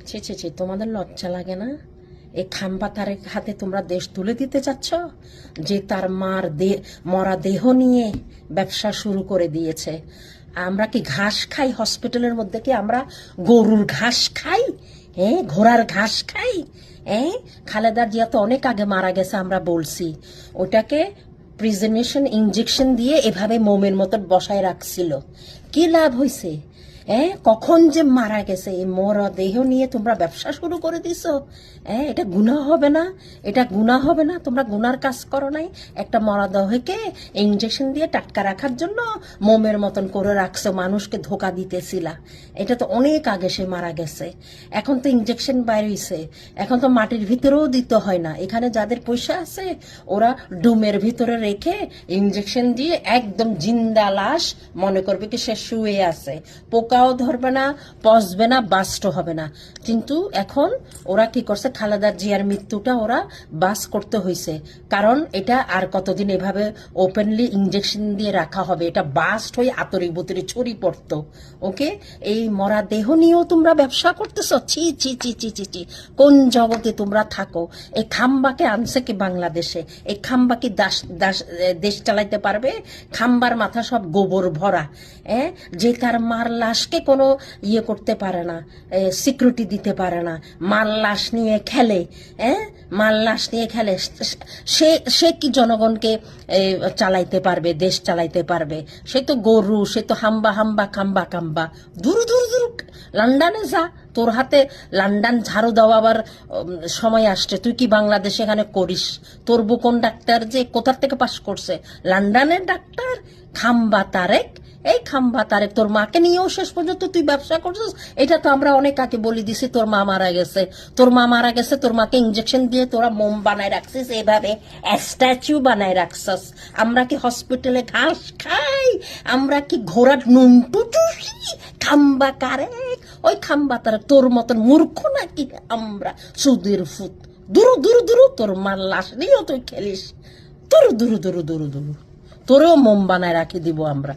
ছি ছি ছি, তোমাদের লজ্জা লাগে না? এই খাম্বা তারেক হাতে তোমরা দেশ তুলে দিতে চাচ্ছ, যে তার মরা দেহ নিয়ে ব্যবসা শুরু করে দিয়েছে। আমরা কি ঘাস খাই হসপিটালের মধ্যে? কি আমরা গরুর ঘাস খাই? হ্যাঁ, ঘোড়ার ঘাস খাই? হ্যাঁ, খালেদা জিয়া তো অনেক আগে মারা গেছে, আমরা বলছি। ওটাকে প্রিজনেশন ইঞ্জেকশন দিয়ে এভাবে মোমের মতো বসায় রাখছিল। কি লাভ হয়েছে? হ্যাঁ, কখন যে মারা গেছে, এই মরা দেহ নিয়ে তোমরা ব্যবসা শুরু করে দিছো। হ্যাঁ, এটা গুনাহ হবে না? এটা গুনাহ হবে না? তোমরা গুনার কাজ করো নাই? একটা মরা দেহকে ইঞ্জেকশন দিয়ে টাটকা রাখার জন্য মোমের মতন করে রাখছো, মানুষকে ধোকা দিতেছিলা। এটা তো অনেক আগে সে মারা গেছে। এখন তো ইঞ্জেকশন বাইরেছে, এখন তো মাটির ভিতরেও দিতে হয় না। এখানে যাদের পয়সা আছে ওরা ডুমের ভিতরে রেখে ইঞ্জেকশন দিয়ে একদম জিন্দা লাশ মনে করবে কি সে শুয়ে আছে, পোকাও ধরবে না, পচবে না, বাস্ট হবে না। কিন্তু এখন ওরা কি করছে, খালেদা জিয়ার মৃত্যুটা ওরা বাস করতে হয়েছে, কারণ এটা আর কতদিন এভাবে ওপেনলি ইঞ্জেকশন দিয়ে রাখা হবে? এটা বাস্ট হয়ে আতরি বুতরি ছড়ি পড়তো। ওকে, এই মরা দেহ নিয়েও তোমরা ব্যবসা করতেছ? ছি ছি ছি ছি ছি ছি, কোন জগতে তোমরা থাকো? এই খাম্বাকে আনছে কি বাংলাদেশে? এই খাম্বা কি দেশ চালাইতে পারবে? খাম্বার মাথা সব গোবর ভরা। যে তার মার লাশকে কোনো ইয়ে করতে পারে না, সিকিউরিটি দিতে পারে না, মার লাশ নিয়ে খেলে। মার লাশ নিয়ে খেলে, সে কি জনগণকে চালাইতে পারবে, দেশ চালাইতে পারবে? সে তো গরু, সে তো হাম্বা হাম্বা খাম্বা খাম্বা। দূর দূর দূর, লন্ডনে যা, তোর হাতে লন্ডন ঝাড়ু দেওয়াবার সময় আসছে। তুই কি বাংলাদেশে এখানে করিস? তোর বুকন ডাক্তার যে কোথার থেকে পাশ করছে? লন্ডনের ডাক্তার। খাম্বা তারেক, এই খাম্বা তারেক, তোর মাকে নিয়েও শেষ পর্যন্ত তুই ব্যবসা করছিস। এটা তো আমরা অনেক আগে বলে দিছি, তোর মা মারা গেছে, তোর মা মারা গেছে, তোর মাকে ইঞ্জেকশন দিয়ে তোরা মোম বানায় রাখছিস, এভাবে স্ট্যাচু বানায় রাখছিস। আমরা কি হসপিটালে ঘাস খাই? আমরা কি ঘোড়ার নুনটু চুষি? খাম্বা কারেক, ওই খাম্বা তারেক তোর মতন মূর্খ নাকি আমরা? সুদের ফুত, দূর দূর দূর, তোর মার লাশ নিয়েও তুই খেলিস। দূর দূর দূর দূর দূর, তোরেও মোম বানায় রাখি দিব আমরা।